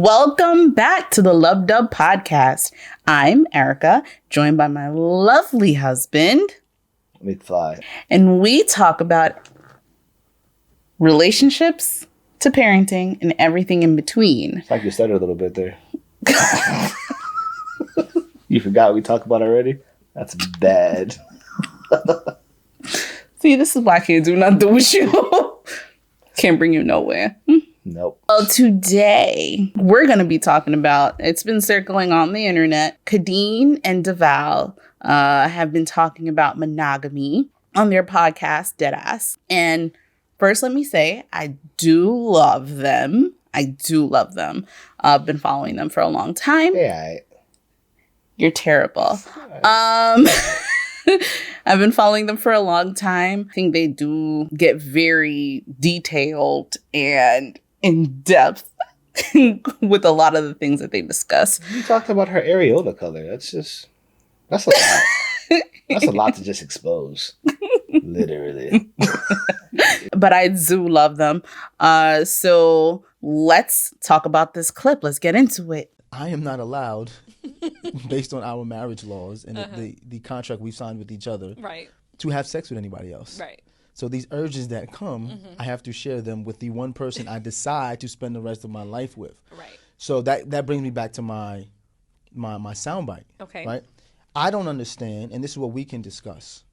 Welcome back to the Lub Dub Podcast. I'm Erica, joined by my lovely husband, McFly. And we talk about relationships to parenting and everything in between. It's like you stuttered a little bit there. You forgot what we talked about already? That's bad. See, this is why I can't do nothing with you. Can't bring you nowhere. Nope. Well, today we're going to be talking about, it's been circling on the internet, Khadeen and Devale have been talking about monogamy on their podcast, Deadass. And first, let me say, I do love them. I've been following them for a long time. Yeah. You're terrible. I've been following them for a long time. I think they do get very detailed and in-depth with a lot of the things that they discuss. You talked about her areola color. That's a lot. That's a lot to just expose. Literally. But I do love them. So let's talk about this clip. Let's get into it. I am not allowed, based on our marriage laws and the contract we've signed with each other, right, to have sex with anybody else. Right. So these urges that come, I have to share them with the one person I decide to spend the rest of my life with. Right. So that brings me back to my soundbite. Okay. Right. I don't understand, and this is what we can discuss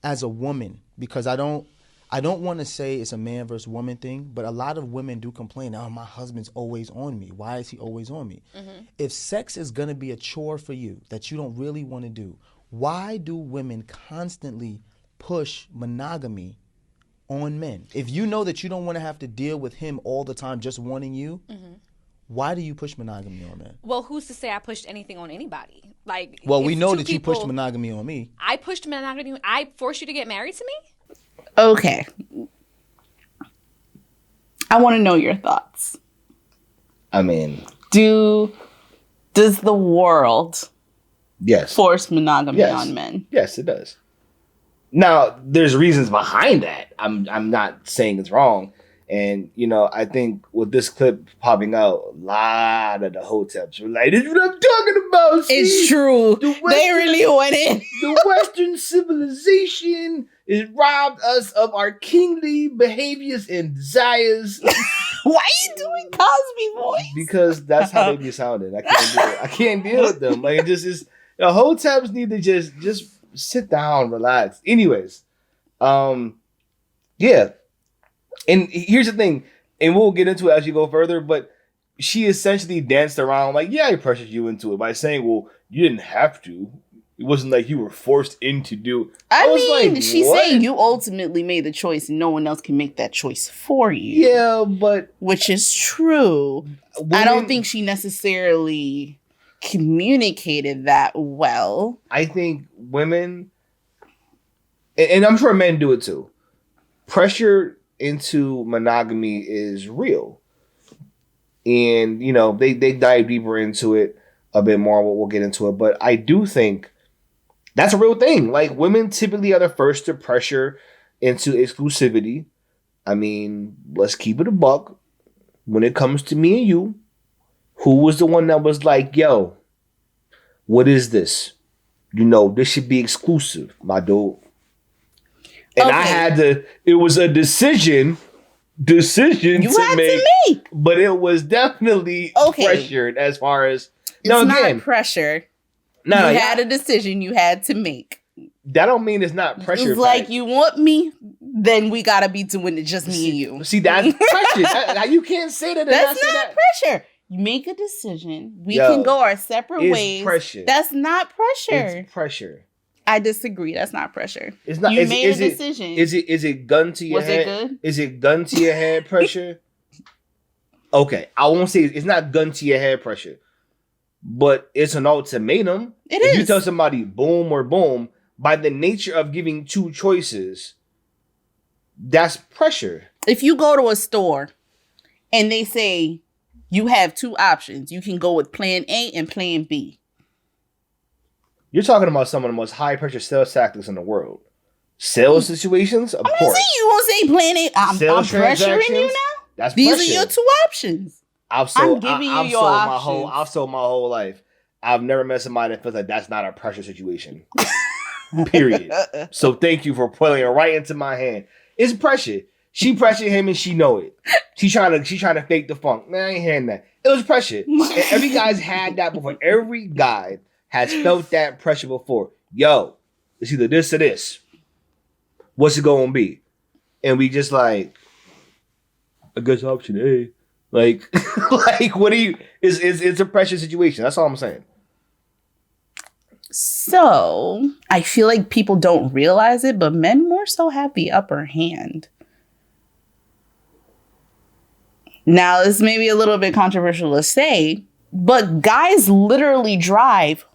as a woman, because I don't want to say it's a man versus woman thing, but a lot of women do complain, oh, my husband's always on me. Why is he always on me? If sex is going to be a chore for you that you don't really want to do, why do women constantly push monogamy on men? If you know that you don't want to have to deal with him all the time just wanting you, why do you push monogamy on men? Well, who's to say I pushed anything on anybody? Like, well, we know that you pushed monogamy on me. I pushed monogamy. I forced you to get married to me? Okay. I want to know your thoughts. I mean, does the world force monogamy on men? Yes, it does. Now, there's reasons behind that. I'm not saying it's wrong. And, I think with this clip popping out, a lot of the hoteps were like, this is what I'm talking about. See? It's true. They really went in. The Western civilization has robbed us of our kingly behaviors and desires. Why are you doing Cosby voice? Because that's how they be sounding. I can't deal with them. Like, it just is. Hoteps need to just sit down, relax. Anyways, yeah. And here's the thing, and we'll get into it as you go further, but she essentially danced around like, yeah, I pressured you into it by saying, well, you didn't have to. It wasn't like you were forced into do. I mean, like, she's saying you ultimately made the choice and no one else can make that choice for you. Yeah, but... Which is true. I don't think she necessarily communicated that well. I think women, and I'm sure men do it too, pressure into monogamy is real. And, they dive deeper into it a bit more. We'll get into it. But I do think that's a real thing. Like, women typically are the first to pressure into exclusivity. I mean, let's keep it a buck. When it comes to me and you, who was the one that was like, yo, what is this? This should be exclusive, my dude. And I had to, it was a decision you to make. But it was definitely pressured as far as... It's not pressure. No, you had a decision you had to make. That don't mean it's not pressure. It's like, you want me, then we gotta be doing it just me and you. See, that's pressure. You can't say that. That's not pressure. You make a decision. We can go our separate ways. Pressure. That's not pressure. It's pressure. I disagree. That's not pressure. It's not. You made a decision. Is it gun to your head? Was it good? Is it gun to your head pressure? Okay, I won't say it's not gun to your head pressure, but it's an ultimatum. If you tell somebody boom or boom, by the nature of giving two choices, that's pressure. If you go to a store and they say you have two options, you can go with plan A and plan B. You're talking about some of the most high pressure sales tactics in the world. Sales situations, of course. You won't say plan A. I'm pressuring you now. That's These pressure. are your two options. I've sold my whole life. I've never met somebody that feels like that's not a pressure situation. Period. So thank you for pulling it right into my hand. It's pressure. She pressured him and she know it. She trying to fake the funk. Man, I ain't hearing that. It was pressure. And every guy's had that before. Every guy has felt that pressure before. Yo, it's either this or this. What's it gonna be? And we just like, I guess option A. Like, what do you? It's a pressure situation. That's all I'm saying. So I feel like people don't realize it, but men more so have the upper hand. Now, this may be a little bit controversial to say, but guys literally drive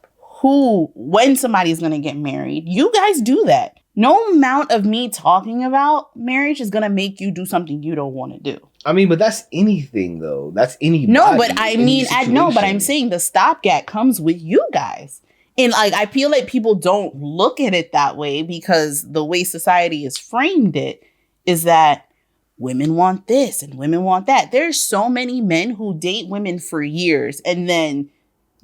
when somebody's going to get married. You guys do that. No amount of me talking about marriage is going to make you do something you don't want to do. I mean, but that's anything, though. That's anybody. No, but I'm saying the stopgap comes with you guys. And like, I feel like people don't look at it that way because the way society has framed it is that women want this and women want that. There's so many men who date women for years and then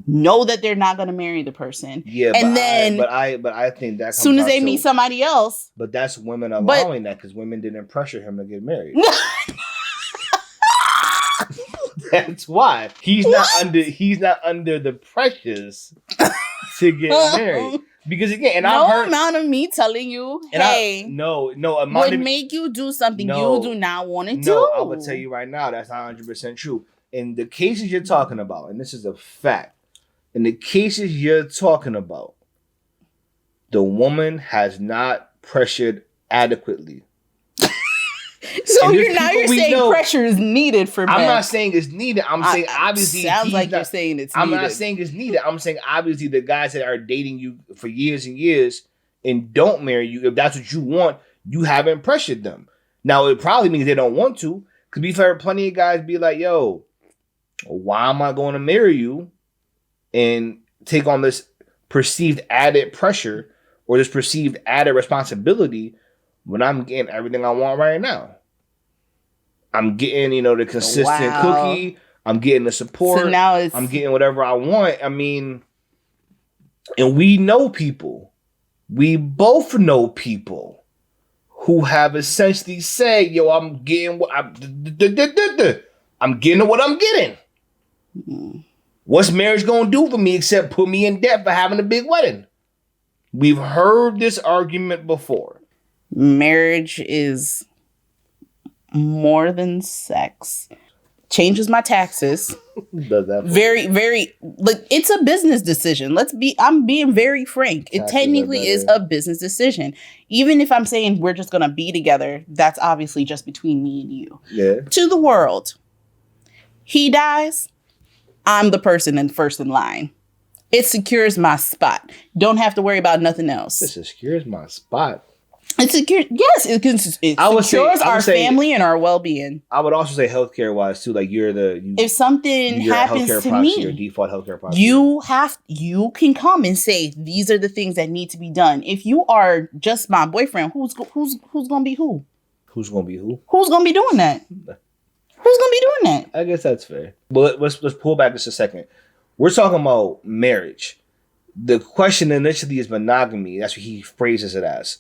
know that they're not going to marry the person. Yeah, and but I think that as soon as they meet somebody else. But that's women allowing that because women didn't pressure him to get married. That's why he's not under the pressures to get married. Because again, amount of me telling you, hey, would make you do something you do not want to do. No, I will tell you right now, that's not 100% true. In the cases you're talking about, and this is a fact, in the cases you're talking about, the woman has not pressured adequately. So you're saying pressure is needed for men. I'm not saying it's needed. I'm saying obviously sounds like you're saying it's needed. I'm not saying it's needed. I'm saying obviously the guys that are dating you for years and years and don't marry you, if that's what you want, you haven't pressured them. Now it probably means they don't want to. Because we've heard plenty of guys be like, yo, why am I going to marry you and take on this perceived added pressure or this perceived added responsibility when I'm getting everything I want right now? I'm getting, the consistent cookie. I'm getting the support. So now I'm getting whatever I want. I mean, and we know people. We both know people who have essentially said, yo, I'm getting what I'm getting what I'm getting. Mm-hmm. What's marriage gonna do for me except put me in debt for having a big wedding? We've heard this argument before. Marriage is more than sex. Changes my taxes. Does that very, very, like, it's a business decision. I'm being very frank. It technically is a business decision. Even if I'm saying we're just gonna be together, that's obviously just between me and you. Yeah. To the world. He dies, I'm the person first in line. It secures my spot. Don't have to worry about nothing else. It secures my spot. It secures, yes, it secures our family and our well-being. I would also say healthcare wise too. Like if something happens to proxy, me, your default healthcare proxy. You can come and say these are the things that need to be done. If you are just my boyfriend, who's gonna be who? Who's gonna be who? Who's gonna be doing that? Who's gonna be doing that? I guess that's fair. But let's pull back just a second. We're talking about marriage. The question initially is monogamy. That's what he phrases it as.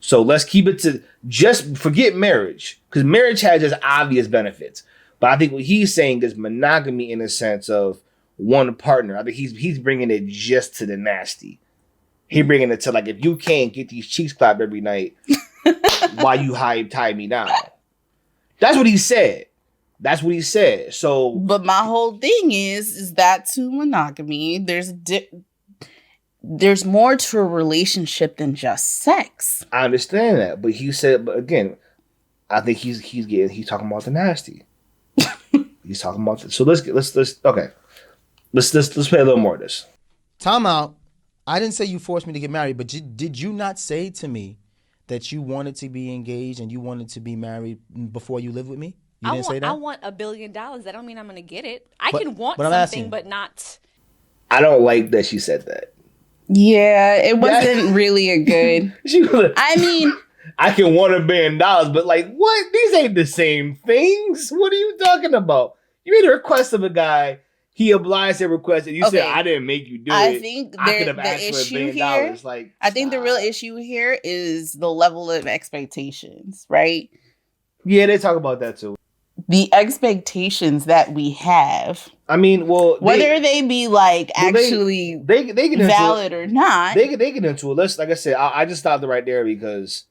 So let's keep it to just forget marriage, because marriage has just obvious benefits. But I think what he's saying is monogamy in the sense of one partner. I think he's bringing it just to the nasty. He's bringing it to like, if you can't get these cheeks clapped every night, why you tie me down? That's what he said. That's what he said. So, but my whole thing is that to monogamy, there's more to a relationship than just sex. I understand that, but he said, but again, I think he's talking about the nasty. He's talking about this. So let's play a little more of this. Time out. I didn't say you forced me to get married, but did you not say to me that you wanted to be engaged and you wanted to be married before you lived with me? You didn't say that? I want $1 billion. That don't mean I'm going to get it. I can want something, but not. I don't like that she said that. Yeah, it wasn't really a good. I mean, I can want $1 billion, but like, what? These ain't the same things. What are you talking about? You made a request of a guy. He obliged their request, and you said, "I didn't make you do it." I think I could have asked for $1 billion. Like, I think the real issue here is the level of expectations, right? Yeah, they talk about that too. The expectations that we have. I mean, well, whether they be like actually they get valid or not, they get into it. Like I said, I just stopped it right there because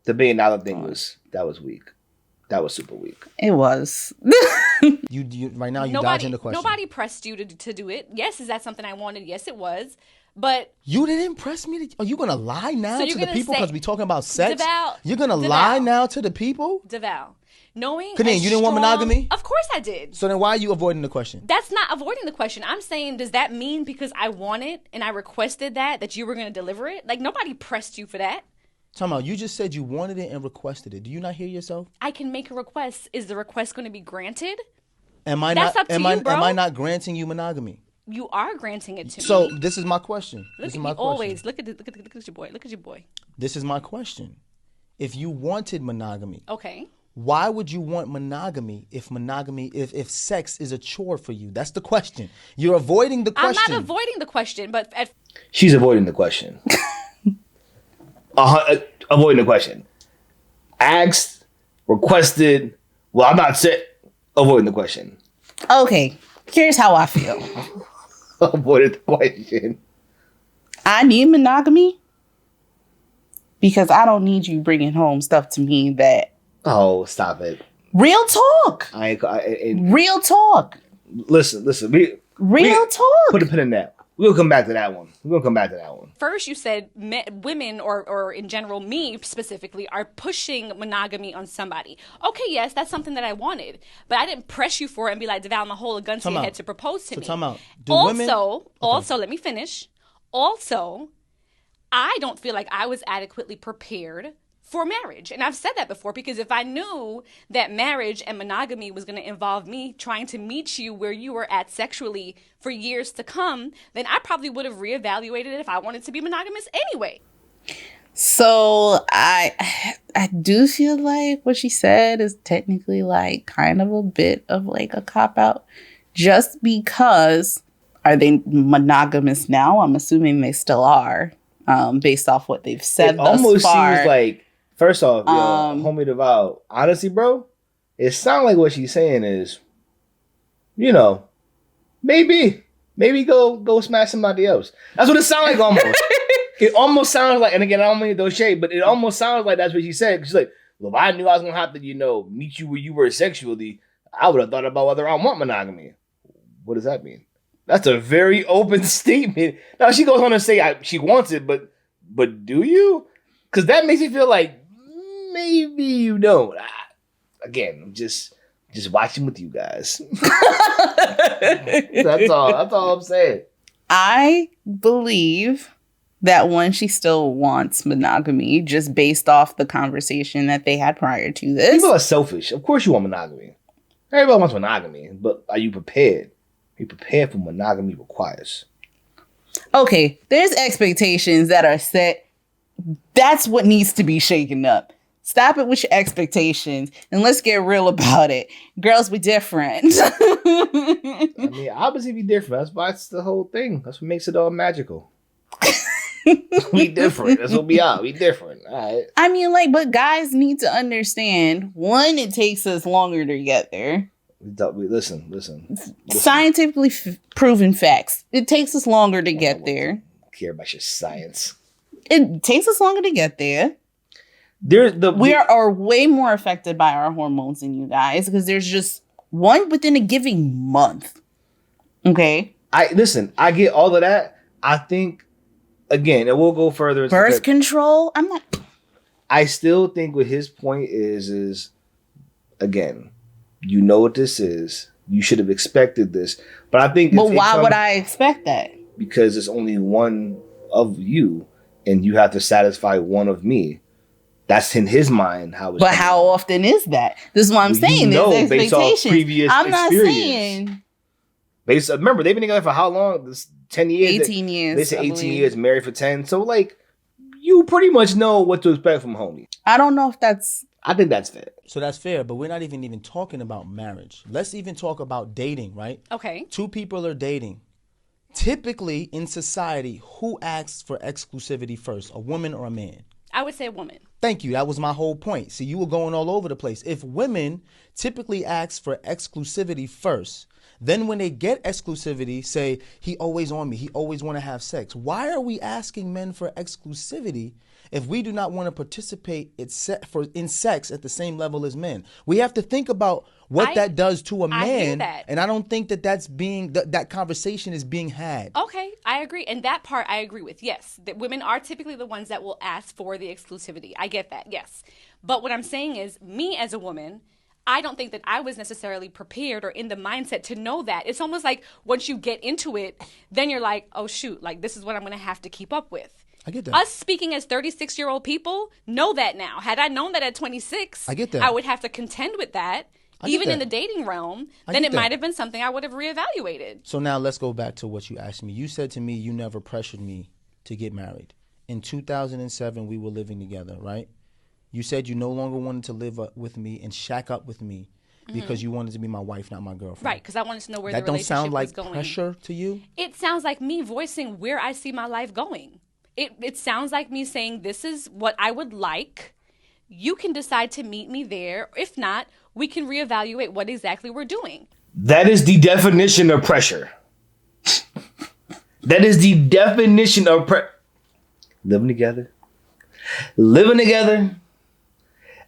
the $1 billion thing was weak. That was super weak. It was. you right now. You dodging the question. Nobody pressed you to do it. Yes, is that something I wanted? Yes, it was. But you didn't press me. Are you gonna lie now to the people because we talking about sex? You're gonna lie now to the people? Devale, knowing Khadeen, you didn't want monogamy? Of course I did. So then why are you avoiding the question? That's not avoiding the question. I'm saying, does that mean because I wanted and I requested that you were gonna deliver it? Like nobody pressed you for that. Time out. You just said you wanted it and requested it. Do you not hear yourself? I can make a request. Is the request going to be granted? Am I not granting you monogamy? You are granting it to me. So this is my question. Always look at your boy. Look at your boy. This is my question. If you wanted monogamy, okay, why would you want monogamy if sex is a chore for you? That's the question. You're avoiding the question. I'm not avoiding the question, but she's avoiding the question. Avoiding the question. Asked, requested. Well, I'm not avoiding the question. Okay, here's how I feel. Avoided the question. I need monogamy because I don't need you bringing home stuff to me that. Oh, stop it! Real talk. Real talk. Listen. Real talk. Put a pin in that. We'll come back to that one. First, you said women, or in general, me specifically, are pushing monogamy on somebody. Okay, yes, that's something that I wanted. But I didn't press you for it and be like, Devale, I'm going to hold a gun to your head to propose to me. Time out. Also, let me finish. Also, I don't feel like I was adequately prepared for marriage. And I've said that before because if I knew that marriage and monogamy was going to involve me trying to meet you where you were at sexually for years to come, then I probably would have reevaluated it if I wanted to be monogamous anyway. So I do feel like what she said is technically like kind of a bit of like a cop-out just because are they monogamous now? I'm assuming they still are based off what they've said thus far. It almost seems like first off, homie Devale, honestly, bro, it sounds like what she's saying is, maybe go smash somebody else. That's what it sounds like almost. It almost sounds like, and again, I don't mean those shade, but it almost sounds like that's what she said. She's like, well, if I knew I was going to have to, meet you where you were sexually, I would have thought about whether I want monogamy. What does that mean? That's a very open statement. Now, she goes on to say she wants it, but do you? Because that makes me feel like, maybe you don't. Again, I'm just watching with you guys. That's all I'm saying. I believe that one, she still wants monogamy just based off the conversation that they had prior to this. People are selfish. Of course you want monogamy. Everybody wants monogamy, but are you prepared? Are you prepared for what monogamy requires? Okay, there's expectations that are set. That's what needs to be shaken up. Stop it with your expectations and let's get real about it. Girls, we different. I mean, obviously we different. That's the whole thing. That's what makes it all magical. We different. That's what we are. We different. All right. I mean, but guys need to understand, one, it takes us longer to get there. Listen. Scientifically proven facts. It takes us longer to get there. I don't care about your science. It takes us longer to get there. We are way more affected by our hormones than you guys because there's just one within a given month. Okay. I get all of that. I think again, and we'll go further. Birth control. I still think what his point is again, you know what this is. You should have expected this, but I think. But why would I expect that? Because it's only one of you, and you have to satisfy one of me. That's in his mind how it's. But how often is that? This is what I'm saying. There's based off previous I'm not experience. saying. Remember, they've been together for how long? This 10 years. 18 years. They said 18 years, married for 10. So you pretty much know what to expect from homie. I don't know if that's I think that's fair. So that's fair, but we're not even talking about marriage. Let's even talk about dating, right? Okay. Two people are dating. Typically, in society, who asks for exclusivity first, a woman or a man? I would say a woman. Thank you. That was my whole point. See, you were going all over the place. If women typically ask for exclusivity first, then when they get exclusivity, say, he always on me, he always want to have sex. Why are we asking men for exclusivity if we do not want to participate in sex at the same level as men? We have to think about what that does to a man. I hear that. And I don't think that conversation is being had. Okay, I agree. And that part I agree with. Yes, that women are typically the ones that will ask for the exclusivity. I get that, yes. But what I'm saying is, me as a woman, I don't think that I was necessarily prepared or in the mindset to know that. It's almost like once you get into it, then you're like, oh, shoot, like this is what I'm going to have to keep up with. I get that. Us speaking as 36-year-old people know that now. Had I known that at 26, I get that. I would have to contend with that. Even in the dating realm, then it might have been something I would have reevaluated. So now let's go back to what you asked me. You said to me you never pressured me to get married. In 2007, we were living together, right? You said you no longer wanted to live with me and shack up with me because you wanted to be my wife, not my girlfriend. Right, because I wanted to know where the relationship was going. That don't sound like pressure to you? It sounds like me voicing where I see my life going. It sounds like me saying this is what I would like. You can decide to meet me there. If not, we can reevaluate what exactly we're doing. That is the definition of pressure. That is the definition of living together.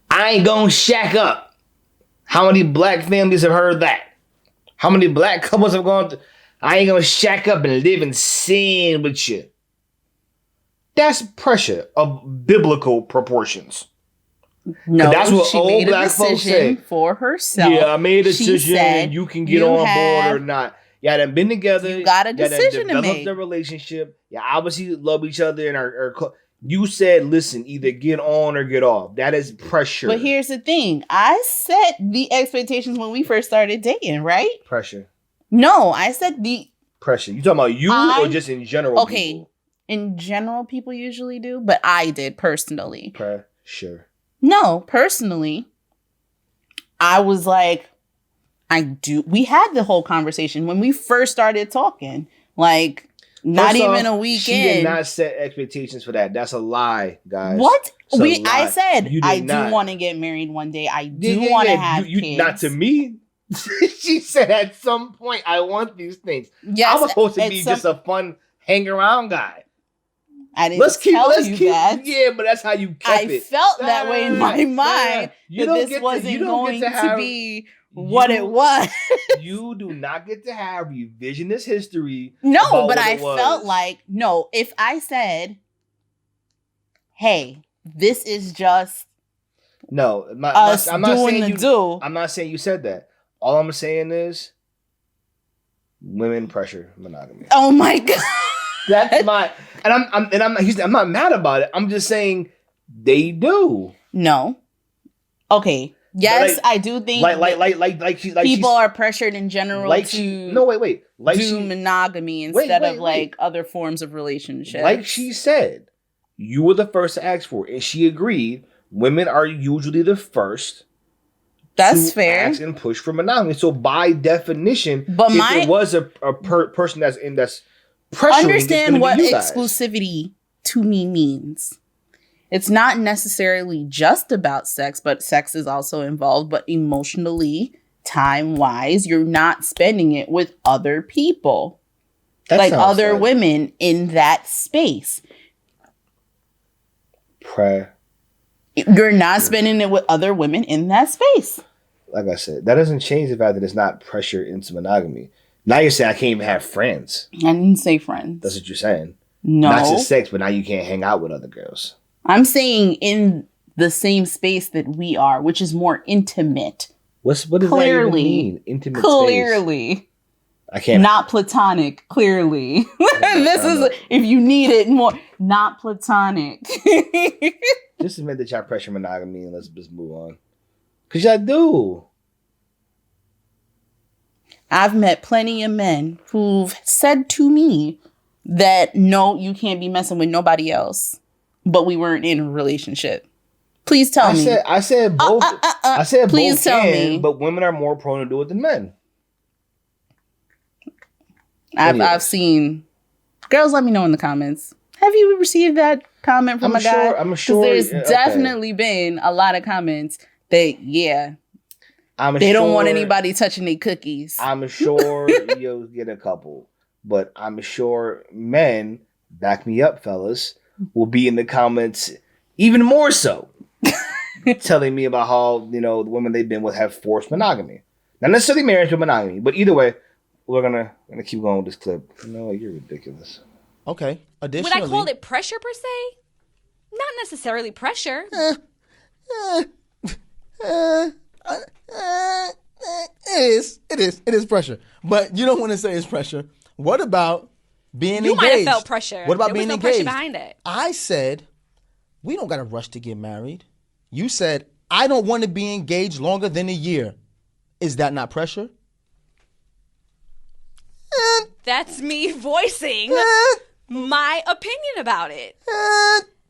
I ain't gonna shack up. How many black families have heard that? How many black couples have gone I ain't gonna shack up and live in sin with you. That's pressure of biblical proportions. No, that's what she old made black a folks decision say. for herself. Yeah, I made a decision. Said, you can get on board or not. Y'all done been together. You got a decision to make. Developed a relationship. Yeah, obviously love each other and are you said, listen, either get on or get off. That is pressure. But here's the thing. I set the expectations when we first started dating, right? Pressure. No, I said the pressure. You talking about you or just in general? Okay. People? In general, people usually do, but I did personally. Pressure. No, personally, I was like, we had the whole conversation when we first started talking. Like, not even a weekend. She did not set expectations for that. That's a lie, guys. What? Lie. I said, I not. do want to get married one day. I do want to have kids. Not to me. She said at some point, I want these things. Yes, I was supposed to be just a fun hang around guy. I didn't tell you that. Yeah, but that's how you kept it. I felt that way in my mind that this wasn't going to be what it was. You do not get to have revisionist history. No, but I felt like, if I said, hey, this is just I'm not saying you said that. All I'm saying is women pressure monogamy. Oh my God. That's I'm not mad about it. I'm just saying they do. No. Okay. Yes, I do think people are pressured in general do monogamy instead of other forms of relationships. Like she said, you were the first to ask for it, and she agreed. Women are usually the first. That's to fair. Ask and push for monogamy. So by definition, if it was a person that's pressuring, understand what exclusivity to me means. It's not necessarily just about sex, but sex is also involved. But emotionally, time-wise, you're not spending it with other people. Like other women in that space. You're not spending it with other women in that space. Like I said, that doesn't change the fact that it's not pressure into monogamy. Now you're saying I can't even have friends. I didn't say friends. That's what you're saying. No. Not just sex, but now you can't hang out with other girls. I'm saying in the same space that we are, which is more intimate. What does that even mean? Intimate clearly. Space? I can't. Not platonic, clearly. This is, if you need it more, not platonic. Just admit that y'all pressure monogamy and let's just move on. Because y'all do. I've met plenty of men who've said to me that, no, you can't be messing with nobody else. But we weren't in a relationship. Please tell me. I said both. I said please both tell can, me. but women are more prone to do it than men. I've seen. Girls, let me know in the comments. Have you received that comment from a guy? I'm sure. Because there's definitely been a lot of comments that, they don't want anybody touching their cookies. I'm sure you'll get a couple. But I'm sure men, back me up, fellas, will be in the comments even more so. Telling me about how, the women they've been with have forced monogamy. Not necessarily marriage, but monogamy. But either way, we're gonna keep going with this clip. No, you're ridiculous. Okay. Additionally, would I call it pressure per se? Not necessarily pressure. It is pressure. But you don't want to say it's pressure. What about being engaged? You might have felt pressure. What about there being was no engaged? pressure behind it. I said, we don't got to rush to get married. You said, I don't want to be engaged longer than a year. Is that not pressure? That's me voicing my opinion about it.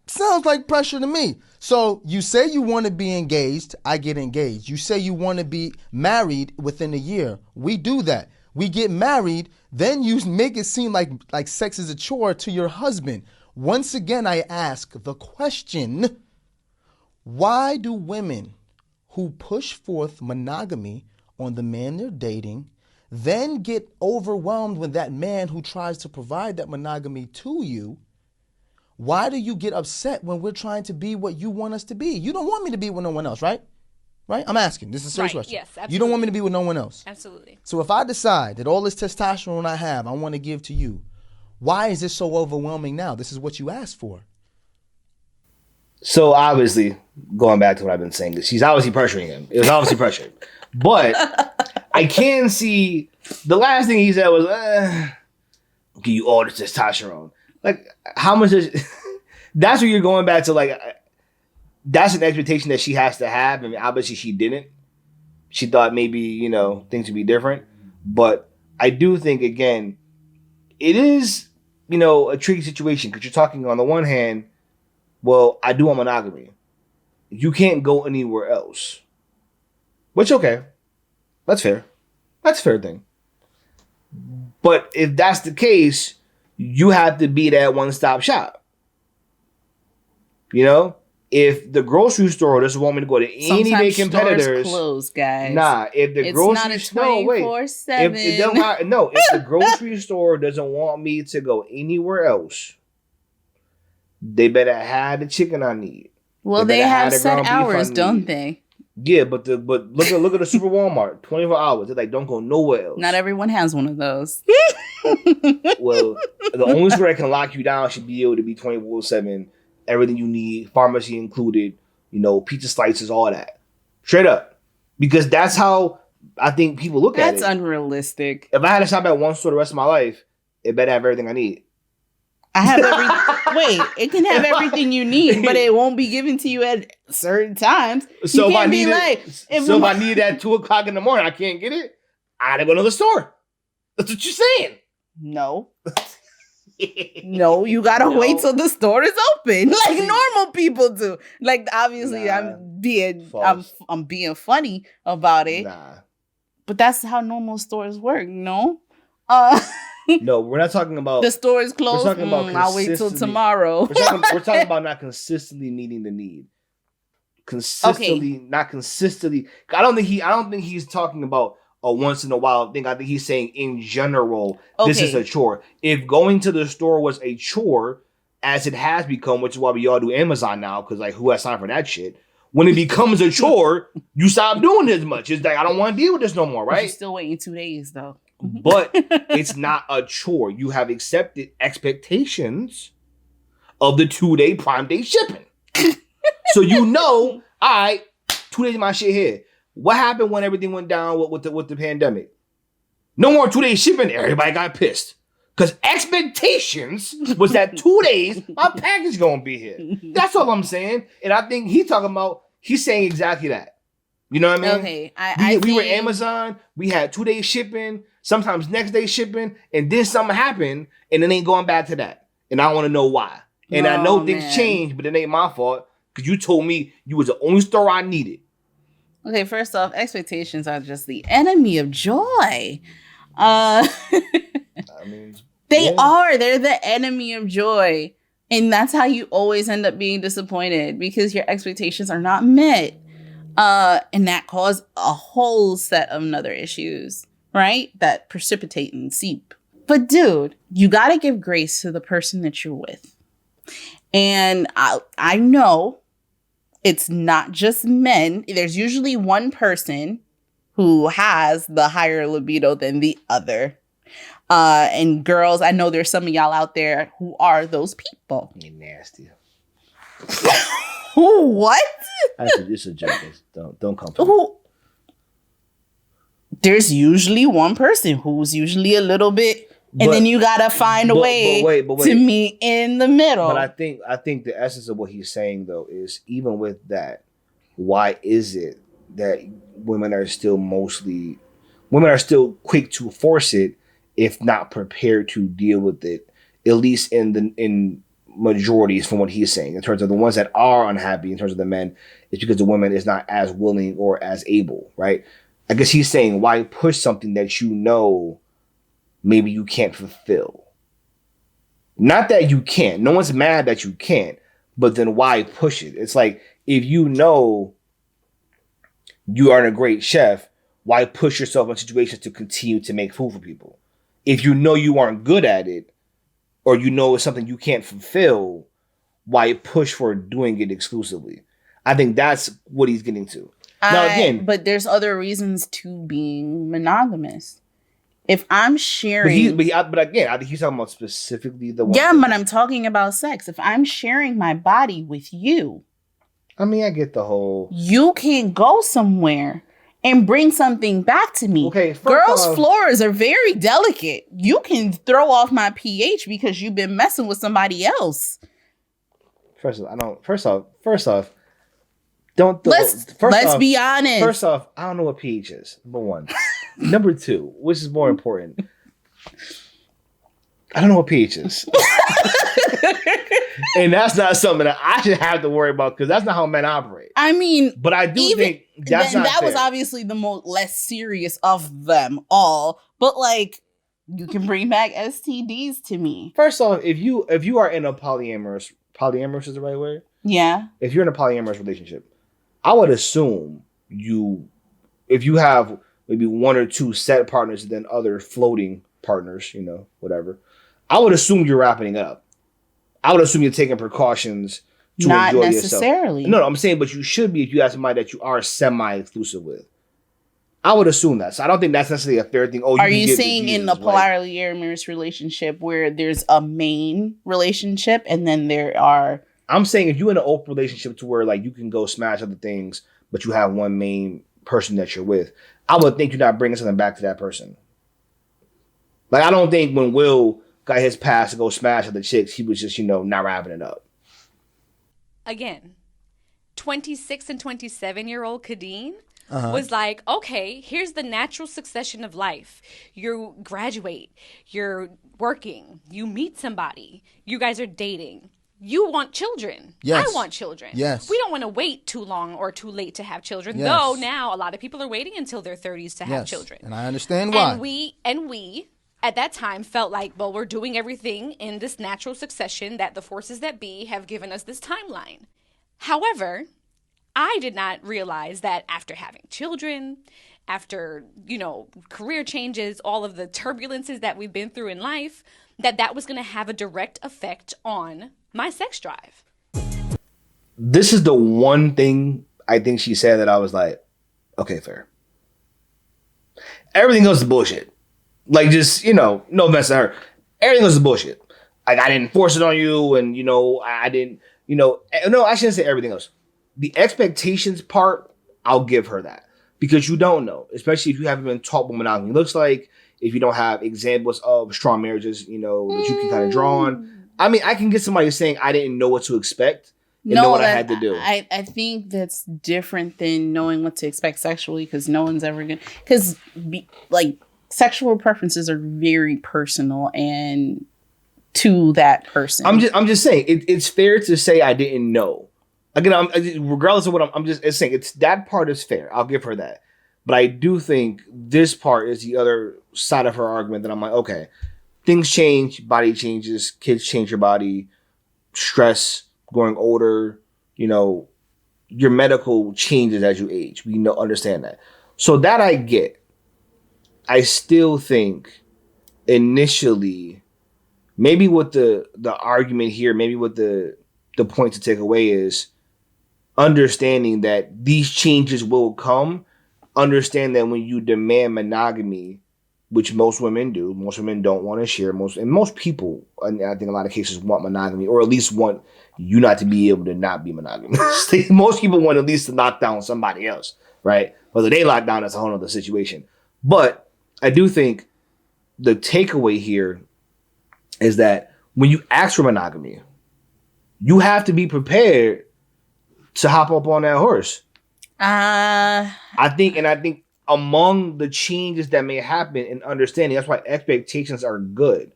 Sounds like pressure to me. So you say you want to be engaged, I get engaged. You say you want to be married within a year. We do that. We get married, then you make it seem like sex is a chore to your husband. Once again, I ask the question, why do women who push forth monogamy on the man they're dating then get overwhelmed when that man who tries to provide that monogamy to you? Why do you get upset when we're trying to be what you want us to be? You don't want me to be with no one else, right? Right? I'm asking. This is a serious question. Yes, absolutely. You don't want me to be with no one else. Absolutely. So if I decide that all this testosterone I have, I want to give to you, why is this so overwhelming now? This is what you asked for. So obviously, going back to what I've been saying, she's obviously pressuring him. It was obviously pressured. But I can see the last thing he said was, give you all this testosterone. Like, how much is... That's where you're going back to, that's an expectation that she has to have. I mean, obviously she didn't. She thought maybe, things would be different. But I do think, again, it is, a tricky situation because you're talking on the one hand, well, I do want monogamy. You can't go anywhere else. Which, okay. That's fair. That's a fair thing. But if that's the case, you have to be that one-stop shop. If the grocery store doesn't want me to go to any of their competitors, stores close, guys. Nah, if the grocery store, if the grocery store doesn't want me to go anywhere else, they better have the chicken I need. Well, they have set hours, don't they? Yeah, but look at the Super Walmart, 24 hours. They're like, don't go nowhere else. Not everyone has one of those. Well, the only store that can lock you down should be able to be 24/7. Everything you need, pharmacy included, pizza slices, all that. Straight up. Because that's how I think people look at it. That's unrealistic. If I had to shop at one store the rest of my life, it better have everything I need. I have Wait, it can have everything you need, but it won't be given to you at certain times. So if I need if I need it at 2:00 in the morning, I can't get it. I gotta go to the store. That's what you're saying. No. No, you gotta wait till the store is open, like normal people do. Like, obviously, I'm being funny about it. Nah. But that's how normal stores work, no? No, we're not talking about the store is closed. We're talking about I'll wait till tomorrow. we're talking about not consistently meeting the need. Not consistently. I don't think he's talking about a once in a while thing. I think he's saying in general, this is a chore. If going to the store was a chore, as it has become, which is why we all do Amazon now, because who has time for that shit? When it becomes a chore, you stop doing it as much. It's like, I don't want to deal with this no more, right? You're still waiting 2 days though. But it's not a chore. You have accepted expectations of the 2-day Prime Day shipping. So all right, 2 days of my shit here. What happened when everything went down with the pandemic? No more 2-day shipping. Everybody got pissed. Because expectations was that 2 days, my package gonna be here. That's all I'm saying. And I think he's saying exactly that. You know what I mean? Okay. We were Amazon. We had 2 days shipping, sometimes next day shipping, and then something happened, and it ain't going back to that. And I want to know why. And I know things change, but it ain't my fault. because you told me you was the only star I needed. Okay, first off, expectations are just the enemy of joy. I mean, they are. They're the enemy of joy. And that's how you always end up being disappointed because your expectations are not met. And that caused a whole set of other issues, right? That precipitate and seep. But dude, you got to give grace to the person that you're with. And I know it's not just men. There's usually one person who has the higher libido than the other. And girls, I know there's some of y'all out there who are those people. You nasty. What? It's a joke. Don't come to me. There's usually one person who's usually a little bit, and then you gotta find a way to meet in the middle. But I think the essence of what he's saying though is even with that, why is it that women are still quick to force it if not prepared to deal with it, at least in majorities from what he's saying, in terms of the ones that are unhappy, in terms of the men, it's because the woman is not as willing or as able, right? I guess he's saying, why push something that you know maybe you can't fulfill? Not that you can't. No one's mad that you can't, but then why push it? It's like, if you know you aren't a great chef, why push yourself in situations to continue to make food for people? If you know you aren't good at it, or you know it's something you can't fulfill, why push for doing it exclusively? I think that's what he's getting to. Now again, but there's other reasons to being monogamous. If I'm sharing, but again, I think he's talking about specifically the one. Yeah, but I'm talking about sex. If I'm sharing my body with you, I mean, I get the whole. You can go somewhere and bring something back to me. Okay, girls' floors are very delicate. You can throw off my pH because you've been messing with somebody else. First off, let's be honest. First off, I don't know what pH is. Number one. Number two, which is more important, I don't know what pH is. And that's not something that I should have to worry about because that's not how men operate. I mean, but I do think that's not that fair. Was obviously the less serious of them all. But like, you can bring back STDs to me. First off, if you are in a polyamorous is the right word? Yeah. If you're in a polyamorous relationship, I would assume if you have maybe one or two set partners and then other floating partners, whatever, I would assume you're wrapping it up. I would assume you're taking precautions to not enjoy necessarily. yourself. No, I'm saying, but you should be if you have somebody that you are semi-exclusive with. I would assume that. So I don't think that's necessarily a fair thing. Are you saying in a polyamorous relationship where there's a main relationship and then there are... I'm saying if you're in an open relationship to where like you can go smash other things, but you have one main person that you're with, I would think you're not bringing something back to that person. Like, I don't think when Will got his pass to go smash other chicks, he was just, not wrapping it up. Again, 26 and 27-year-old Khadeen was like, okay, here's the natural succession of life. You graduate, you're working, you meet somebody, you guys are dating. You want children. Yes. I want children. Yes. We don't want to wait too long or too late to have children. Yes. Though now a lot of people are waiting until their 30s to have children. And I understand why. And we at that time felt like, well, we're doing everything in this natural succession that the forces that be have given us this timeline. However, I did not realize that after having children, after, career changes, all of the turbulences that we've been through in life, that was going to have a direct effect on my sex drive. This is the one thing I think she said that I was like, okay, fair. Everything else is bullshit. Like, just, no offense to her. Everything else is bullshit. Like, I didn't force it on you, and, I didn't, no, I shouldn't say everything else. The expectations part, I'll give her that. Because you don't know, especially if you haven't been taught what monogamy looks like, if you don't have examples of strong marriages, that you can kind of draw on. I mean, I can get somebody saying I didn't know what to expect and know what I had to do. I think that's different than knowing what to expect sexually because no one's ever going to... Because, sexual preferences are very personal and to that person. I'm just saying, it's fair to say I didn't know. Again, regardless of what I'm just saying, it's that part is fair. I'll give her that. But I do think this part is the other side of her argument that I'm like, okay, things change, body changes, kids change your body, stress, growing older, your medical changes as you age. We understand that. So that I get. I still think initially, maybe what the argument here, maybe what the point to take away is understanding that these changes will come. Understand that when you demand monogamy, which most women do, most women don't want to share. Most people, and I think a lot of cases, want monogamy, or at least want you not to be able to not be monogamous. Most people want at least to knock down somebody else, right? Whether they lock down, that's a whole other situation. But I do think the takeaway here is that when you ask for monogamy, you have to be prepared to hop up on that horse. I think among the changes that may happen in understanding, that's why expectations are good.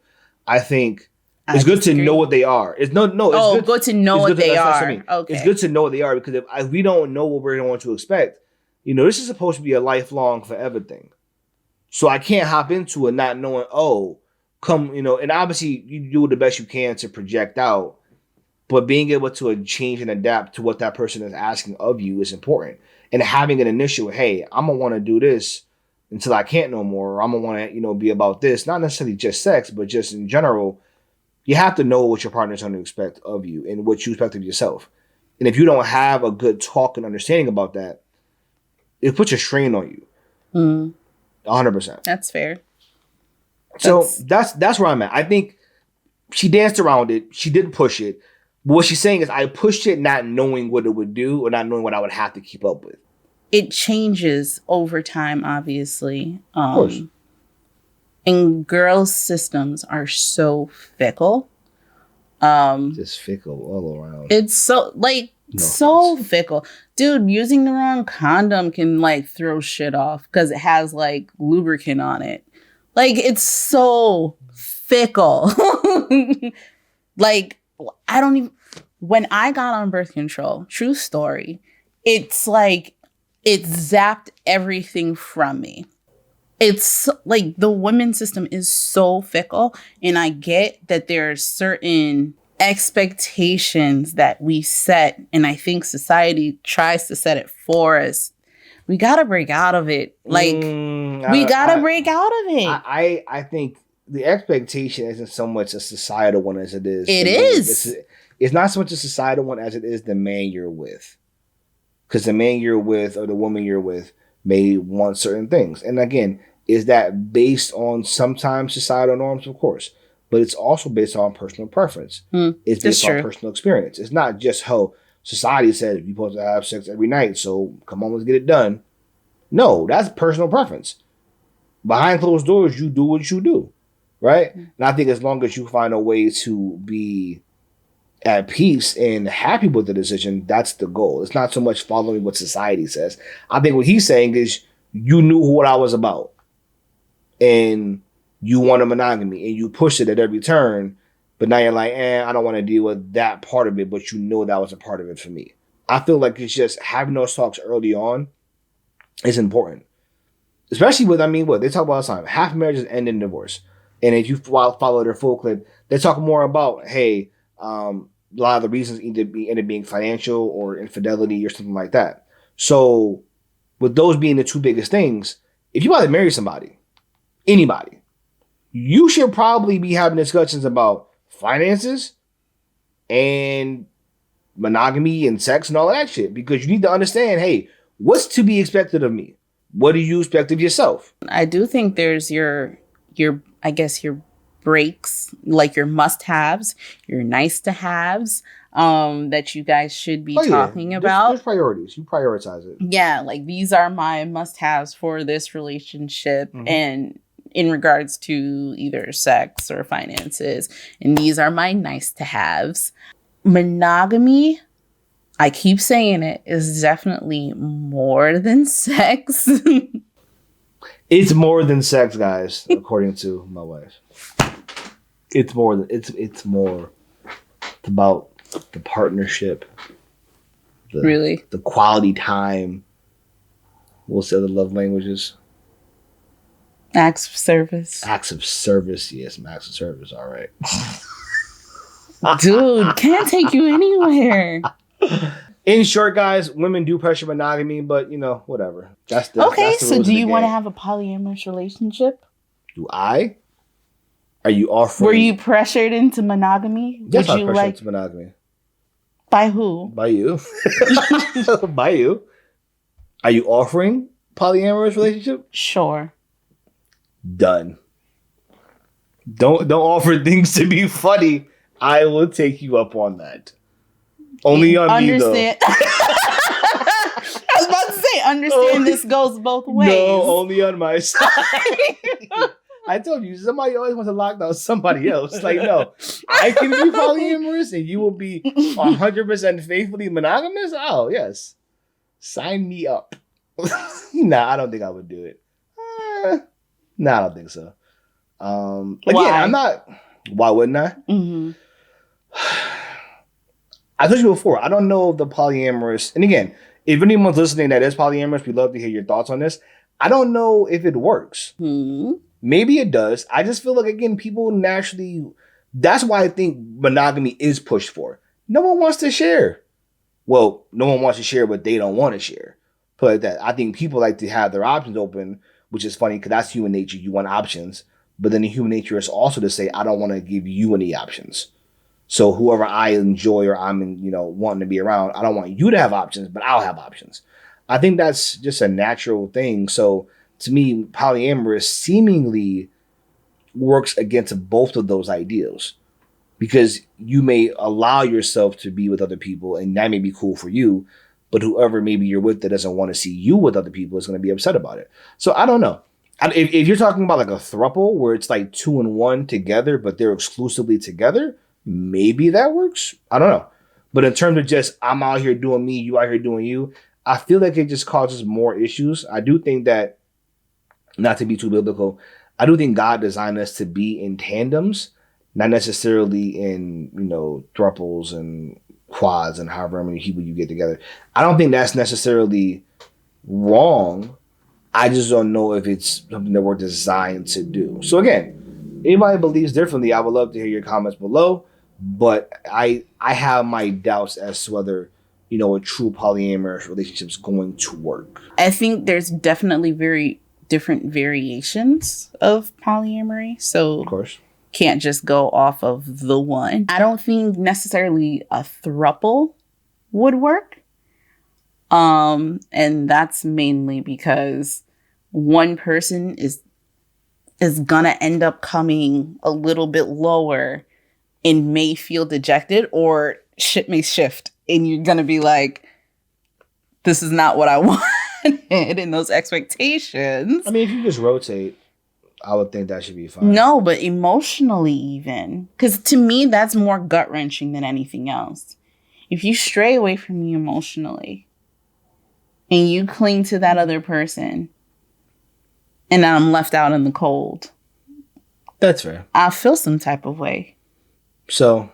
I think it's good to know what they are. It's good to know what they are. Okay. It's good to know what they are, because if we don't know what we're going to expect, this is supposed to be a lifelong, forever thing. So I can't hop into it not knowing, and obviously you do the best you can to project out, but being able to change and adapt to what that person is asking of you is important. And having an initial, hey, I'm going to want to do this until I can't no more, or I'm going to want to, be about this, not necessarily just sex, but just in general, you have to know what your partner is going to expect of you and what you expect of yourself. And if you don't have a good talk and understanding about that, it puts a strain on you. 100%. That's fair. So that's where I'm at. I think she danced around it. She didn't push it. But what she's saying is, I pushed it not knowing what it would do, or not knowing what I would have to keep up with. It changes over time, obviously. Of course. And girls' systems are so fickle. Just fickle all around. It's so fickle. Dude, using the wrong condom can throw shit off because it has lubricant on it. It's so fickle. I don't even, when I got on birth control, true story, it's it zapped everything from me. It's the women's system is so fickle, and I get that there's certain expectations that we set, and I think society tries to set it for us. We gotta break out of it. We gotta break out of it. I think the expectation isn't so much a societal one as it is. It is. It's not so much a societal one as it is the man you're with. Because the man you're with or the woman you're with may want certain things. And again, is that based on sometimes societal norms? Of course. But it's also based on personal preference. It's based on personal experience. It's not just how society says you're supposed to have sex every night, so come on, let's get it done. No, that's personal preference. Behind closed doors, you do what you do. Right? And I think as long as you find a way to be at peace and happy with the decision, that's the goal. It's not so much following what society says. I think what he's saying is, you knew what I was about, and you wanted monogamy, and you pushed it at every turn, but now you're like, I don't want to deal with that part of it, but you know that was a part of it for me. I feel like it's just having those talks early on is important. Especially with, what they talk about all the time. Half marriages end in divorce. And if you follow their full clip, they talk more about, hey, a lot of the reasons end up being financial or infidelity or something like that. So with those being the two biggest things, if you want to marry somebody, anybody, you should probably be having discussions about finances and monogamy and sex and all of that shit, because you need to understand, hey, what's to be expected of me? What do you expect of yourself? I do think there's your breaks, your must-haves, your nice-to-haves, that you guys should be talking about. There's priorities. You prioritize it. Yeah, these are my must-haves for this relationship, and in regards to either sex or finances, and these are my nice-to-haves. Monogamy, I keep saying it, is definitely more than sex. It's more than sex, guys, according to my wife. It's more than it's more. It's about the partnership. Really? The quality time. What's the other love languages? Acts of service. Acts of service. Yes, acts of service. All right. Dude, can't take you anywhere. In short, guys, women do pressure monogamy, but whatever. That's the so do you want to have a polyamorous relationship? Do I? Are you offering? Were you pressured into monogamy? Yes, I was pressured into monogamy. By who? By you. By you. Are you offering polyamorous relationship? Sure. Done. Don't offer things to be funny. I will take you up on that. Only on me, though. I was about to say, understand this goes both ways. No, only on my side. I told you, somebody always wants to lock down somebody else. Like, no, I can be polyamorous and you will be 100% faithfully monogamous? Oh, yes. Sign me up. Nah, I don't think I would do it. Nah, I don't think so. Again, I'm not... Why wouldn't I? Mm-hmm. I told you before, I don't know the polyamorous... And again, if anyone's listening that is polyamorous, we'd love to hear your thoughts on this. I don't know if it works. Mm-hmm. Maybe it does. I just feel like, again, people naturally... That's why I think monogamy is pushed for. No one wants to share. Well, no one wants to share what they don't want to share. Put it like that. I think people like to have their options open, which is funny because that's human nature. You want options. But then the human nature is also to say, I don't want to give you any options. So whoever I enjoy or I'm, wanting to be around, I don't want you to have options, but I'll have options. I think that's just a natural thing. So to me, polyamorous seemingly works against both of those ideals because you may allow yourself to be with other people and that may be cool for you, but whoever maybe you're with that doesn't want to see you with other people is going to be upset about it. So I don't know. If you're talking about like a throuple where it's like 2 and 1 together, but they're exclusively together, maybe that works. I don't know. But in terms of just I'm out here doing me, you out here doing you, I feel like it just causes more issues. I do think that, not to be too biblical, I do think God designed us to be in tandems, not necessarily in, thruples and quads and however many people you get together. I don't think that's necessarily wrong. I just don't know if it's something that we're designed to do. So again, anybody believes differently, I would love to hear your comments below. But I have my doubts as to whether, a true polyamorous relationship is going to work. I think there's definitely very different variations of polyamory. So of course, can't just go off of the one. I don't think necessarily a throuple would work. And that's mainly because one person is gonna end up coming a little bit lower and may feel dejected or shit may shift and you're gonna be like, this is not what I wanted in those expectations. I mean, if you just rotate, I would think that should be fine. No, but emotionally even. Because to me, that's more gut-wrenching than anything else. If you stray away from me emotionally and you cling to that other person and I'm left out in the cold. That's fair. I'll feel some type of way. So,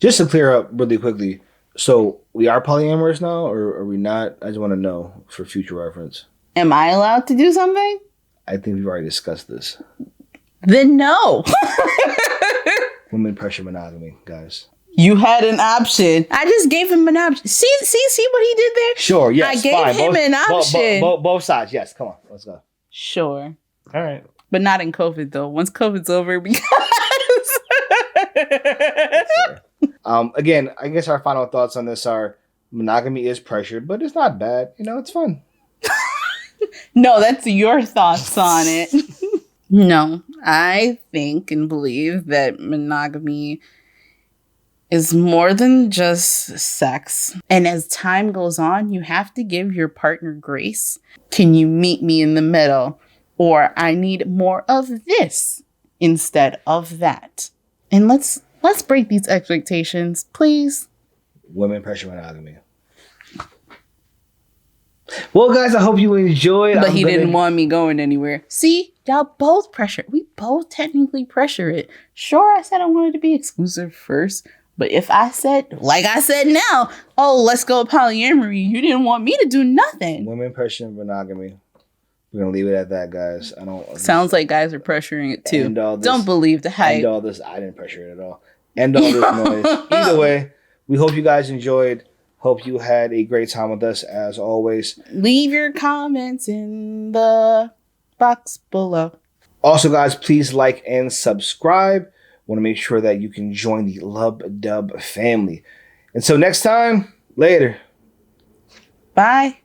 just to clear up really quickly, so we are polyamorous now or are we not? I just want to know for future reference. Am I allowed to do something? I think we've already discussed this. Then no. Women pressure monogamy, guys. You had an option. I just gave him an option. See what he did there? Sure, yes, I gave him an option. Both sides, yes. Come on, let's go. Sure. All right. But not in COVID, though. Once COVID's over, because... Again, I guess our final thoughts on this are monogamy is pressured, but it's not bad. It's fun. No, that's your thoughts on it. No, I think and believe that monogamy is more than just sex. And as time goes on, you have to give your partner grace. Can you meet me in the middle? Or I need more of this instead of that. And let's break these expectations, please. Women pressure monogamy. Well, guys, I hope you enjoyed. But he didn't want me going anywhere. See, y'all both pressure. We both technically pressure it. Sure, I said I wanted to be exclusive first. But if I said, like I said now, oh, let's go polyamory, you didn't want me to do nothing. Women pressuring monogamy. We're gonna leave it at that, guys. I don't. Sounds like guys are pressuring it too. Don't believe the hype. End all this. I didn't pressure it at all. End all this noise. Either way, we hope you guys enjoyed. Hope you had a great time with us as always. Leave your comments in the box below. Also, guys, please like and subscribe. Want to make sure that you can join the Lub Dub family. Until next time, later. Bye.